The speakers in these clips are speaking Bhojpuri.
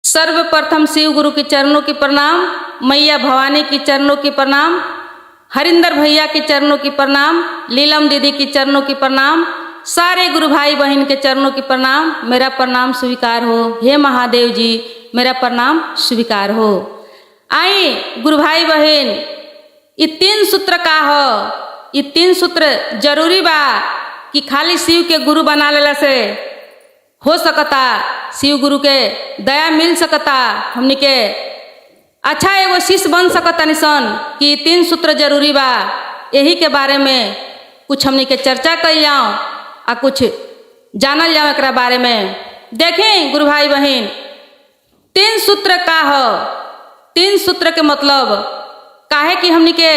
सर्वप्रथम शिव गुरु के चरणों की प्रणाम, मैया भवानी की चरणों की प्रणाम, हरिंदर भैया के चरणों की प्रणाम, लीलम दीदी की चरणों की प्रणाम, सारे गुरु भाई बहन के चरणों की प्रणाम। मेरा प्रणाम स्वीकार हो। हे महादेव जी, मेरा प्रणाम स्वीकार हो। आई गुरु भाई बहन, ये 3 सूत्र का हो। ये 3 सूत्र जरूरी बा कि खाली शिव के गुरु बना लेला से हो सकता, शिव गुरु के दया मिल सकता, हमनी के अच्छा एगो शिष्य बन सकता निसन कि 3 सूत्र जरूरी बा। यही के बारे में कुछ हमनी के चर्चा कल जाओ आ कुछ जानल जाओ एक बारे में। देखें गुरु भाई बहन, 3 सूत्र का हो। 3 सूत्र के मतलब काहे कि हमनी के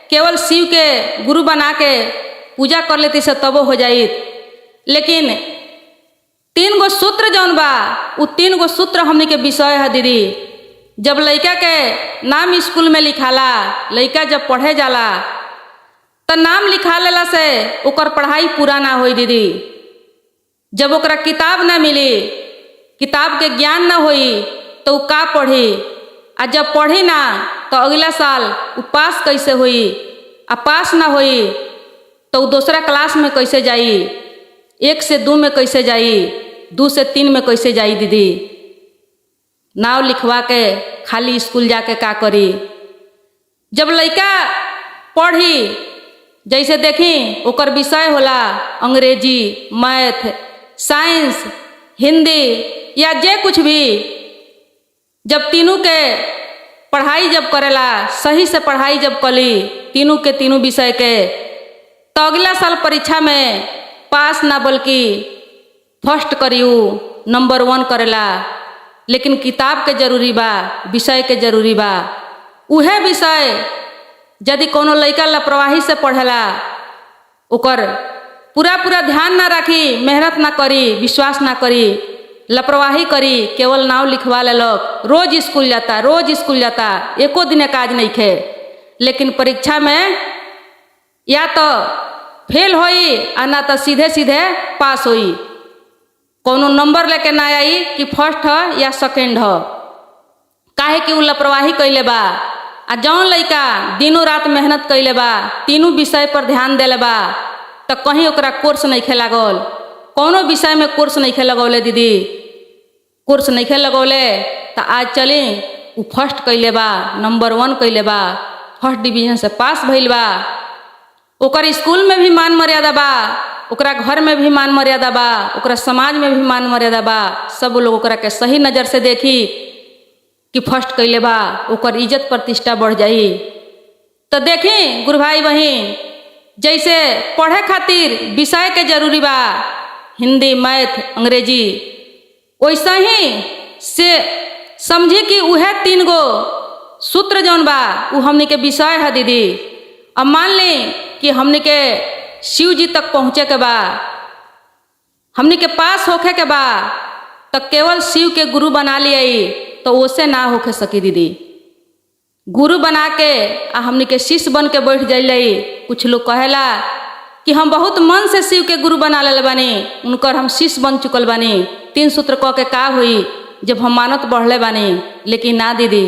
केवल शिव के गुरु बना के पूजा कर लेती से तबो हो जाई, लेकिन 3 गो सूत्र जौन बा उ 3 गो सूत्र हमनी के विषय है दीदी। जब लड़का के नाम स्कूल में लिखाला, लड़का जब पढ़े जाला तो नाम लिखा लेला से ओकर पढ़ाई पूरा ना होई दीदी। जब ओकरा किताब ना मिली, किताब के ज्ञान ना होई तो उ का पढ़ी, आ जब पढ़ी ना तो अगला साल उ पास कैसे होई, आ पास ना होई तो उ दूसरा क्लास में कैसे जाई, 1 से 2 में कैसे जाई, 2 से 3 में कैसे जाई दीदी। नाव लिखवा के खाली स्कूल जाके का करी। जब लड़का पढ़ी, जैसे देखी ओकर विषय होला अंग्रेजी, मैथ, साइंस, हिंदी या जे कुछ भी, जब तीनों के पढ़ाई जब करेला, सही से पढ़ाई जब कली तीनों के तीनों विषय के, तो अगला साल परीक्षा में पास ना बल्कि फर्स्ट करियो, नंबर 1 करेला। लेकिन किताब के जरूरी बा, विषय के जरूरी बा। उहे विषय यदि कोनो लड़का लापरवाही से पढ़ेला, ओकर पूरा ध्यान ना रखी, मेहनत ना करी, विश्वास ना करी, लापरवाही करी, केवल नाव लिखवा लेलक, रोज स्कूल जाता, एको दिन काज नहीं खे, लेकिन परीक्षा में या तो फेल होई आ ना तो सीधे सीधे पास होई। कोनो नंबर लेके ना आई कि फर्स्ट है या सेकंड है, काहे कि उ लापरवाही कैले बा। आ जौन लड़का दिनों रात मेहनत कैले बा, तीनों विषय पर ध्यान देले बा, तो कहीं ओकरा कोर्स नहीं खे लागल, कोनो विषय में कोर्स नहीं खे लगौले दीदी। कोर्स नहीं खे लगौले तो आज चली उ फर्स्ट कैले बा, नंबर 1 कैले बा, फर्स्ट डिवीजन से पास भइल बा। ओकर स्कूल में भी मान मर्यादा बा, ओकरा घर में भी मान मर्यादा बा, ओकरा समाज में भी मान मर्यादा बा। सब लोग ओकरा के सही नज़र से देखी कि फर्स्ट कैले बा, ओकर इज्जत प्रतिष्ठा बढ़ जाई। तो देखी गुरु भाई बहन, जैसे पढ़े खातिर विषय के जरूरी बा, हिंदी, मैथ, अंग्रेजी, वैसा ही से समझी कि उहे 3 गो सूत्र जौन बा उ हमनी के विषय है दीदी। अब मान ली कि हमनी के शिव जी तक पहुँचे के बा, हमनी के पास होखे के बा, तो केवल शिव के गुरु बना लिये तो ओसे ना होके सकी दीदी। गुरु बना के आ हमनी के शिष्य बन के बैठ जाइले। कुछ लोग कहेला कि हम बहुत मन से शिव के गुरु बना ले बानी, उनकर हम शिष्य बन चुकल बानी, 3 सूत्र कह के का हुई जब हम मानत बढ़ले बानी। लेकिन ना दीदी,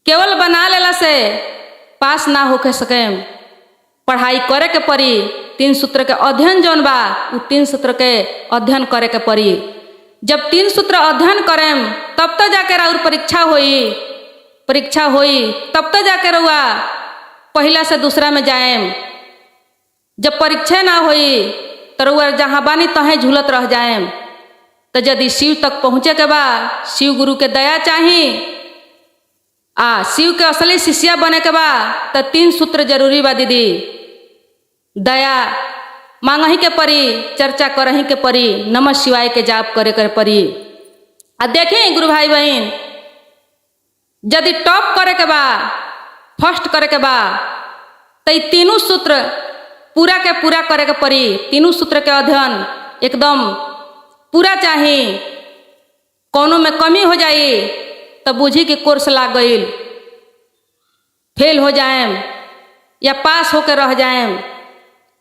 केवल बना लेला से पास ना होके सके, पढ़ाई करे के पड़ी। 3 सूत्र के अध्ययन जौन बा उ 3 सूत्र के अध्ययन करे के पड़ी। जब 3 सूत्र अध्ययन करेम तब तो जाके और परीक्षा होई, तब तो जाके रहुआ पहला से दूसरा में जाएम। जब परीक्षा ना होई तो रहुआ जहाँ बानी तहें झूलत रह जाएम। तो यदि शिव तक पहुँचे के बा, शिव गुरु के दया चाही आ शिव के असली शिष्या बने के बा, तो 3 सूत्र जरूरी बा दीदी। दया मांगही के परी, चर्चा करही के परी, नमः शिवाय के जाप करे के परी। आ देखें गुरु भाई बहन, यदि टॉप करे के बा, फर्स्ट करे के बा, तो 3 सूत्र पूरा के पूरा करे के परी। 3 सूत्र के अध्ययन एकदम पूरा चाही। कोनो में कमी हो जाई तो बुझी कि कोर्स लाग गईल, फेल हो जाएम या पास होकर रह जाएम,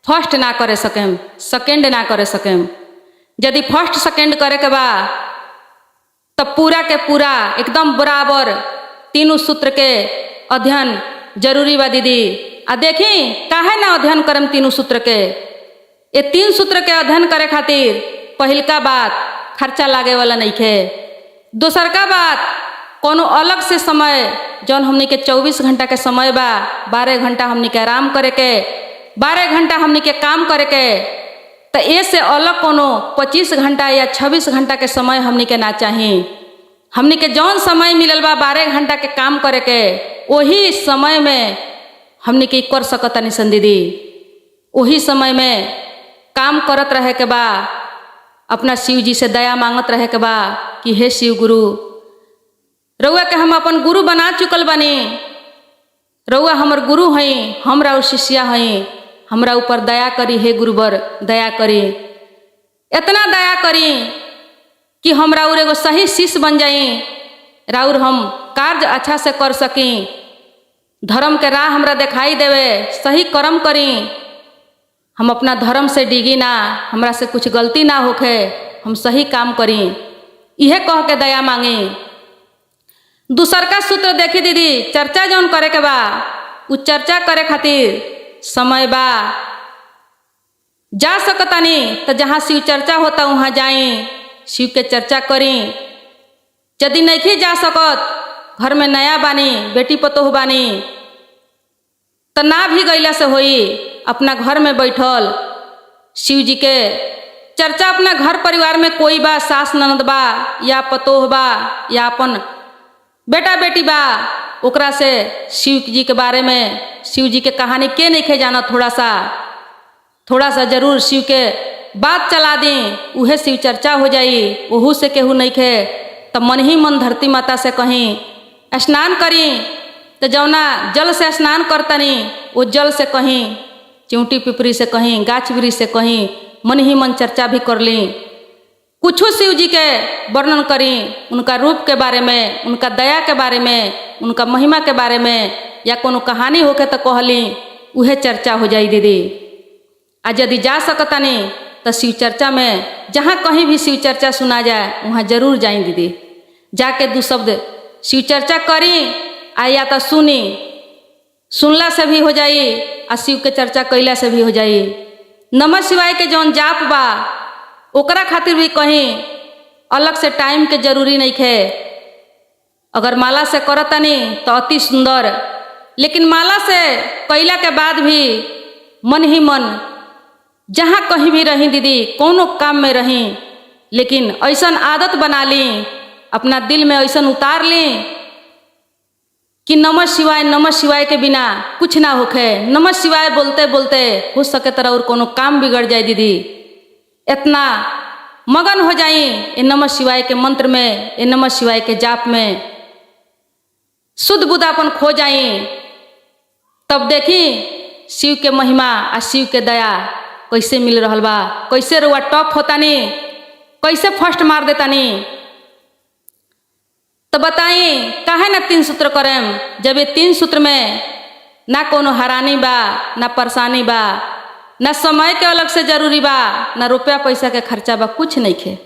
फर्स्ट ना करे सकेम, सेकंड ना करे सकेम। यदि फर्स्ट सेकंड करे के बा तब पूरा के पूरा एकदम बराबर तीनों सूत्र के अध्ययन जरूरी बा दीदी। आ देखी काहे ना अध्ययन करम तीनों सूत्र के। ये तीन सूत्र के अध्ययन करे खातिर पहिलका बात खर्चा लागे वाला नहीं खे। दूसर का बात कोनो अलग से समय जौन हमनी के 24 घंटा के समय बा, 12 घंटा हमनी के आराम करे के, 12 घंटा हमनी के काम करे के, तो ये से अलग कोनो 25 घंटा या 26 घंटा के समय हमनी के ना चाही। हमनी के जौन समय मिलल बा 12 घंटा के काम करे के, वही समय में हमनी के कर सकतानी सन दीदी। वही समय में काम करत रहे के बा, अपना शिव जी से दया मांगत रहे के बा कि हे शिव गुरु, रउआ के हम अपन गुरु बना चुकल बानी, रउआ हमर गुरु हई, हमरा शिष्या हई, हमरा ऊपर दया करी हे गुरुवर, दया करी, इतना दया करी कि हम राउर एगो सही शिष्य बन जाई, राउर हम कार्य अच्छा से कर सकी, धर्म के राह हमरा दिखाई देवे, सही कर्म करी, हम अपना धर्म से डिगी ना, हमरा से कुछ गलती ना होखे, हम सही काम करी, यह कह के दया मांगी। दूसर का सूत्र देखी दीदी, चर्चा जौन करे के बा, उ चर्चा करे खातिर समय बा, जा सकतानी तो जहाँ शिव चर्चा होता वहाँ जाई, शिव के चर्चा करी। यदि नहीं जा सकत, घर में नया बानी, बेटी पतोह बानी, तो ना भी गईला से होई, अपना घर में बैठल शिव जी के चर्चा, अपना घर परिवार में कोई बा, सास ननद बा या पतोह बा या अपन बेटा बेटी बा, ओकरा से शिव जी के बारे में, शिव जी के कहानी के नहीं खे जाना, थोड़ा सा जरूर शिव के बात चला दी, उहे शिव चर्चा हो जाई। ओहू से केहू नहीं खे तब मन ही मन धरती माता से कहीं स्नान करी, तो जौना जल से स्नान करतनी वो जल से कहीं चिंटी पिपरी से कहीं गाछ वृक्ष से कहीं मन ही मन चर्चा भी कर ली, कुछ शिव जी के वर्णन करी, उनका रूप के बारे में, उनका दया के बारे में, उनका महिमा के बारे में, या कोनो कहानी होके तो कहली, उहे चर्चा हो जाई दीदी। आज यदि जा सकतानी तो शिव चर्चा में, जहाँ कहीं भी शिव चर्चा सुना जाए वहाँ जरूर जाई दीदी, जाके 2 शब्द शिव चर्चा करी, या तो सुनी, सुनला से भी हो जाई और शिव के चर्चा कैला से भी हो जाई। नमः शिवाय के जौन जाप बा ओकरा खातिर भी कहीं अलग से टाइम के जरूरी नहीं खे। अगर माला से करतानी तो अति सुंदर, लेकिन माला से कैला के बाद भी मन ही मन जहाँ कहीं भी रही दीदी, कोनो काम में रही, लेकिन ऐसन आदत बना ली, अपना दिल में ऐसन उतार ली कि नमः शिवाय के बिना कुछ ना होखे। नमः शिवाय बोलते बोलते हो सके तरह और कोनो काम बिगड़ जाए दीदी, इतना मगन हो जाई ये नमः शिवाय के मंत्र में, ये नमः शिवाय के जाप में, शुद्ध बुद्धापन खो जाई। तब देखी शिव के महिमा आ शिव के दया कैसे मिल रहल बा, कैसे रुआ टॉप होतानी, कैसे फर्स्ट मार देतानी। तो बताई काहे ना 3 सूत्र करेम, जब ये 3 सूत्र में ना कोनो हरानी बा, ना परेशानी बा, ना समय के अलग से जरूरी बा, ना रुपया पैसा के खर्चा बा, कुछ नहीं खे।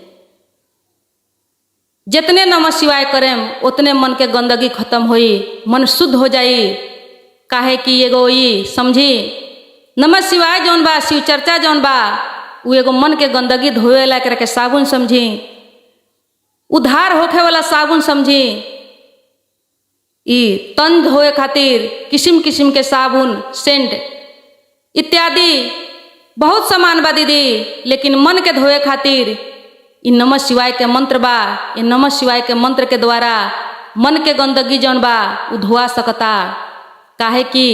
जितने नमः शिवाय करेम उतने मन के गंदगी खत्म होई, मन शुद्ध हो जाई। काहे कि एगो ई समझी नमः शिवाय जौन बा, शिव चर्चा जौन बा, वो एगो मन के गंदगी धोए ला के साबुन समझी, उद्धार होखे वाला साबुन समझी। ई तन धोए खातिर किस्म किस्म के साबुन, सेंट इत्यादि बहुत सामान बा दीदी, लेकिन मन के धोए खातिर ई नमः शिवाय के मंत्र बा। ये नमः शिवाय के मंत्र के द्वारा मन के गंदगी जौन बा वो धोआ सकता। काहे कि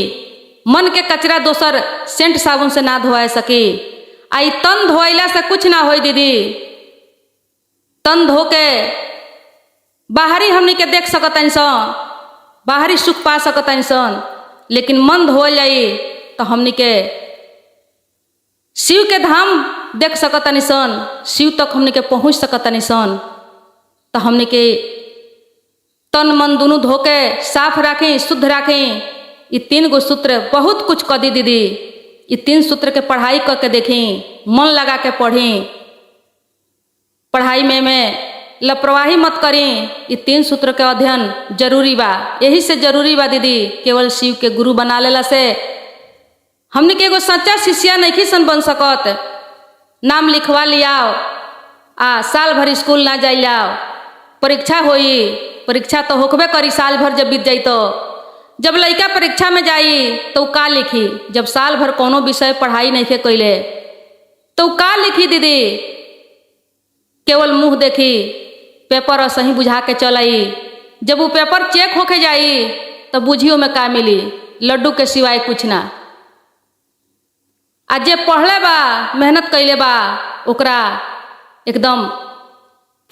मन के कचरा दोसर सेंट साबुन से ना धोआ सकी। आई तन धोइला से कुछ ना होई दीदी, तन धो के बाहरी हमनी के देख सकतानी सन, बाहरी सुख पा सकतानी सन, लेकिन मन धो जाई तो हमनी के शिव के धाम देख सकतानी सन, शिव तक हमनी के पहुँच सकतानी सन। तो हमनी के तन मन दोनों धो के साफ रखें, शुद्ध रखें। ये 3 गो सूत्र बहुत कुछ कर दी दीदी। ये 3 सूत्र के पढ़ाई करके देखें, मन लगा के पढ़ें। पढ़ाई में लापरवाही मत करी। ये 3 सूत्र के अध्ययन जरूरी बा। यही से जरूरी बा दीदी, केवल शिव के गुरु बना लेला से हमने के एगो सच्चा शिष्या नहीं सन बन सकत। नाम लिखवा लियाओ साल भर स्कूल ना जाइल जाओ, परीक्षा होई, परीक्षा तो होकबे करी साल भर जब बीत जाई तो। जब लड़का परीक्षा में जाई तो का लिखी? जब साल भर कोनो विषय पढ़ाई नहीं के कैले तो का लिखी दीदी? केवल मुंह देखी, पेपर सही बुझा के चल आई। जब वो पेपर चेक होके जाई तो बुझियो में का मिली? लड्डू के सिवाय कुछ ना। आज जे पढ़ले बा, मेहनत कैले बा, ओकरा एकदम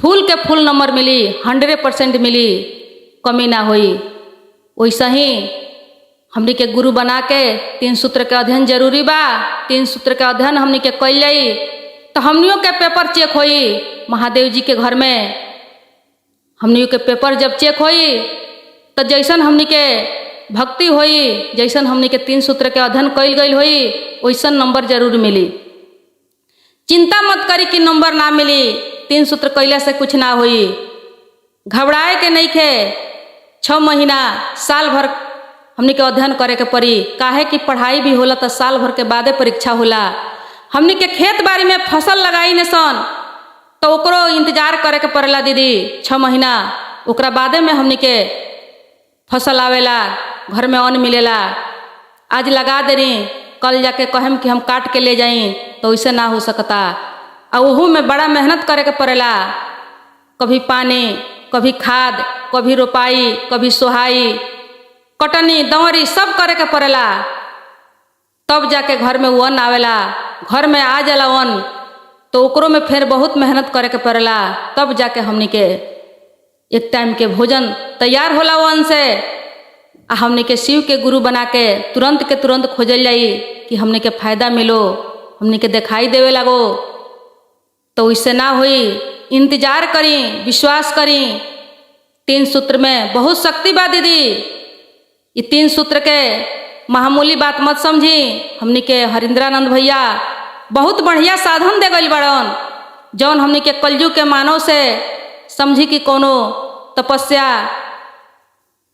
फूल के फूल नंबर मिली, 100% मिली, कमी ना होई। वैसा ही हमनी के गुरु बना के 3 सूत्र के अध्ययन जरूरी बा। 3 सूत्र के अध्ययन हमनी के कैल जाई तो हमनियों के पेपर चेक होई। महादेव जी के घर में हमनियों के पेपर जब चेक होई तो जैसन हमनी के भक्ति होई, जैसन हमनी के 3 सूत्र के अध्ययन कैल गई होई, वैसन नंबर जरूर मिली। चिंता मत करी कि नंबर ना मिली। 3 सूत्र कैले से कुछ ना होई। घबराए के नहीं खे। 6 महीना साल भर हमनी के अध्ययन करे के पड़ी। काहे कि पढ़ाई भी होला तो साल भर के बादे परीक्षा होला। हमनी के खेत बाड़ी में फसल लगाई ने सन तो ओकरो इंतजार करे के पड़ेला दीदी 6 महीना। ओकरा बादे में हमनी के फसल आवेला, घर में अन्न मिलेला। आज लगा दे रही, कल जाके कहम कि हम काट के ले जाई तो वैसे ना हो सकता। और वहू में बड़ा मेहनत करे के पड़ेला। कभी पानी, कभी खाद, कभी रोपाई, कभी सोहाई, कटनी, दंवरी सब करे के पड़ेला। तब जाके घर में वो अन्न आवेला। घर में आ जाला अन्न तो ओकरो में फिर बहुत मेहनत करे के पड़ेला। तब जाके हमनी के एक टाइम के भोजन तैयार होला वो अन्न से। आ हमनी के शिव के गुरु बना के तुरंत के तुरंत खोजल जाई कि हमनी के फायदा मिलो, हमनी के दिखाई देवे लगो। तो इससे ना हुई। इंतजार करी, विश्वास करी। 3 सूत्र में बहुत शक्ति बा दीदी। ये 3 सूत्र के मामूली बात मत समझी। हमनी के हरिंद्रानंद भैया बहुत बढ़िया साधन दे गई बड़न, जौन हमनी के कलयुग के मानव से समझी कि कोनो तपस्या,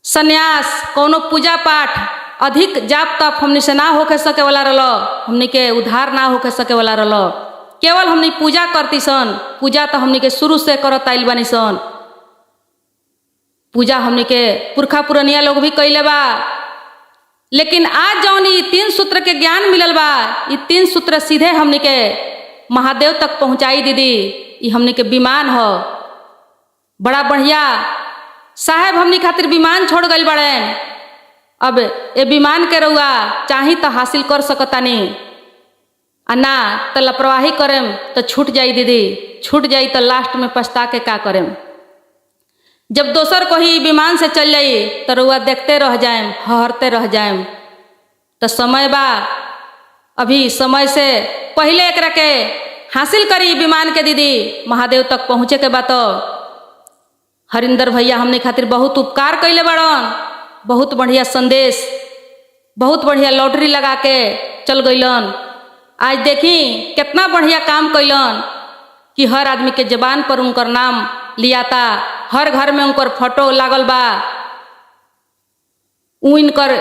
संन्यास, कोनो पूजा पाठ, अधिक जाप तप हमनी से ना होके सके वाला रलो। हमनी के उद्धार ना होके सके वाला रलो। केवल हमनी पूजा करती सन। पूजा तो हमनी के शुरू से करत आइल बानी सन। पूजा हमनी के पुरखा पुरनिया लोग भी कैले बा। लेकिन आज जौन ये 3 सूत्र के ज्ञान मिलल बा, ये 3 सूत्र सीधे हमनी के महादेव तक पहुंचाई दीदी। ये हमनी के विमान हो। बड़ा बढ़िया साहेब हमनी खातिर विमान छोड़ गई बड़े। अब ये विमान के रउआ चाही तो हासिल कर सकतानी, आ ना तो लापरवाही करेम तो छूट जाई दीदी। छूट जाई तो लास्ट में पछता के का करेम। जब दोसर को ही विमान से चल जाई तो रउआ देखते रह जाएम, हरते रह जाएम। तो समय बा, अभी समय से पहले एकरा के हासिल करी विमान के दीदी। महादेव तक पहुँचे के बात। हरिंदर भैया हमने खातिर बहुत उपकार कैले बड़न। बहुत बढ़िया संदेश, बहुत बढ़िया लॉटरी लगा के चल गईलन। आज देखी कितना बढ़िया काम कैलन कि हर आदमी के जबान पर उनकर नाम लियाता। हर घर में उनकर फोटो लागल बा। इनकर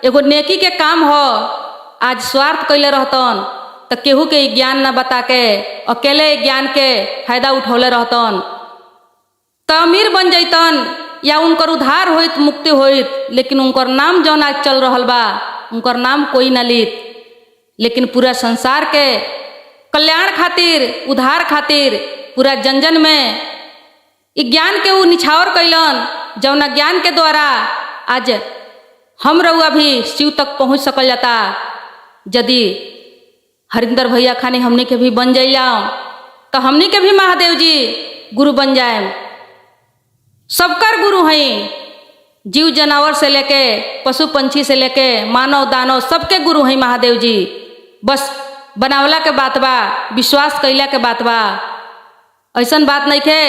एगो नेकी के काम हो। आज स्वार्थ कैले रहतन तो केहू के ज्ञान न बता के अकेले ज्ञान के फायदा उठौले रहतन तो अमीर बन जैतन या उनकर उद्धार होइत, मुक्ति होइत। लेकिन उनकर नाम जौन आज चल रहल बा, उनकर नाम कोई न लीत। लेकिन पूरा संसार के कल्याण खातिर, उद्धार खातिर, पूरा जन जन में ज्ञान के वो निछावर कैलन, जौना ज्ञान के द्वारा आज हम रउआ भी शिव तक पहुँच सकल जाता। यदि हरिंदर भैया खानी हमनी के भी बन जाइला तो हमनी के भी महादेव जी गुरु बन जाए। सबकर गुरु हैं। जीव जानवर से लेके पशु पंछी से लेके मानव दानव सबके गुरु हैं महादेव जी। बस बनावला के बात बा, विश्वास कैला के बात बा। ऐसन बात नहीं खे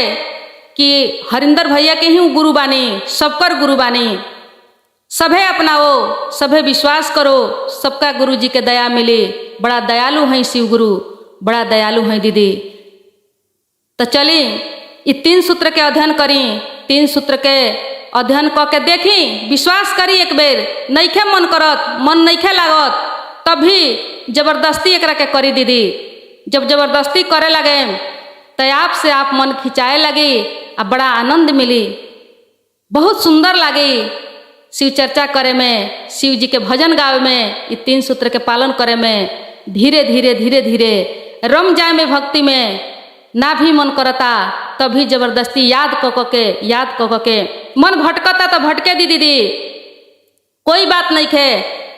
कि हरिंदर भैया के ही गुरु बानी, सबकर गुरु बानी। सभे अपनाओ, सभे विश्वास करो, सबका गुरु जी के दया मिली। बड़ा दयालु हैं शिव गुरु, बड़ा दयालु हैं दीदी। तो चली ये 3 सूत्र के अध्ययन करी। 3 सूत्र के अध्ययन क के देखी, विश्वास करी एक बेर। नइखे मन करत, मन नइखे लागत, तभी जबरदस्ती एकरा के करी दीदी। जब जबरदस्ती करे लगे तो आप से आप मन खिंचाए लगी आ बड़ा आनंद मिली, बहुत सुंदर लगी शिव चर्चा करे में, शिव जी के भजन गावे में, ये 3 सूत्र के पालन करे में। धीरे धीरे धीरे धीरे रम जाए में भक्ति में, ना भी मन करता तभी जबरदस्ती याद क के मन भटकता तो भटके दी दीदी, कोई बात नहीं खे।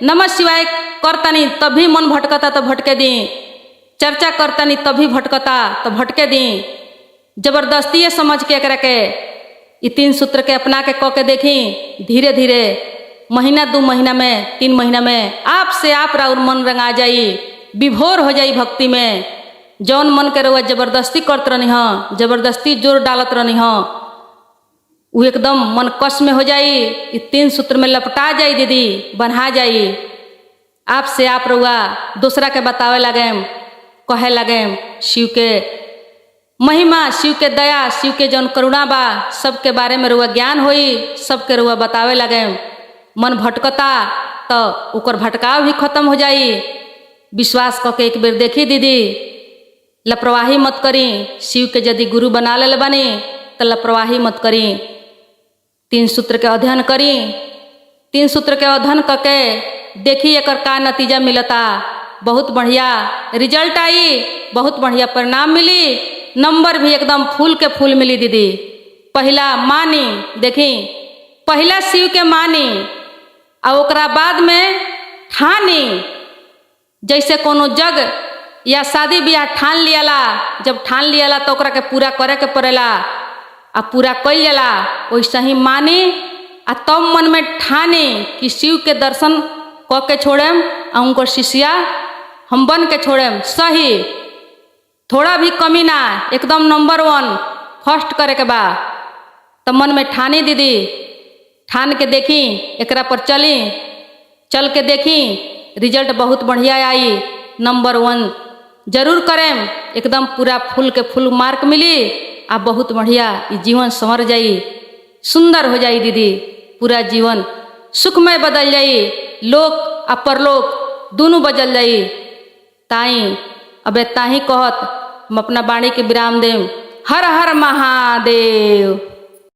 नमः शिवाय करतनी तभी मन भटकता तो भटके दी, चर्चा करतनी तभी भटकता तो भटके दी। जबरदस्ती ये समझ के एकरा के ये 3 सूत्र के अपना के क के देखी। धीरे धीरे महीना 2 महीना में 3 महीना में आप से आप राउर मन रंगा जाई, विभोर हो जाई भक्ति में। जौन मन के रहुआ जबरदस्ती करत रहनी हाँ, जबरदस्ती जोर डालत रहनी हाँ, वो एकदम मन कष्ट में हो जाई। ये 3 सूत्र में लपटा जाई दीदी, बन्हा जाई। आप से आप रहुआ दूसरा के बतावे लगे, कहे लगे शिव के महिमा, शिव के दया, शिव के जौन करुणा बा, सबके बारे में रहुआ ज्ञान होई, सबके रहुआ बतावे लगे। मन भटकता तो ओकर भटकाव भी खत्म हो जाई। विश्वास करके एक बेर देखी दीदी, लापरवाही मत करी। शिव के यदि गुरु बना ले बनी तो लापरवाही मत करी। 3 सूत्र के अध्ययन करी। 3 सूत्र के अध्ययन करके देखी एकर का नतीजा मिलता। बहुत बढ़िया रिजल्ट आई, बहुत बढ़िया परिणाम मिली, नंबर भी एकदम फूल के फूल मिली दीदी। पहला मानी, देखी पहला शिव के मानी और ओकरा बाद में ठानी। जैसे कोनो जग या शादी ब्याह ठान लियाला, जब ठान लियाला तो ओकरा के पूरा करे के पड़ेला, आ पूरा कइल जाला। वैसे ही मानी आ तब मन में ठानी कि शिव के दर्शन क के छोड़ेम आ उनको शिष्या हम बन के छोड़ेम। सही, थोड़ा भी कमी ना, एकदम नंबर 1 फर्स्ट करे के बा। तो मन में ठानी दीदी, ठान के देखी, एकरा पर चली, चल के देखी, रिजल्ट बहुत बढ़िया आई। नंबर 1 जरूर करें, एकदम पूरा फूल के फूल मार्क मिली आ बहुत बढ़िया ये जीवन संवर जाई, सुंदर हो जाई दीदी। पूरा जीवन सुखमय बदल जाई, लोक आ परलोक दोनों बदल जाई। ताई अबे ताही कहत हम अपना वाणी के विराम देव। हर हर महादेव।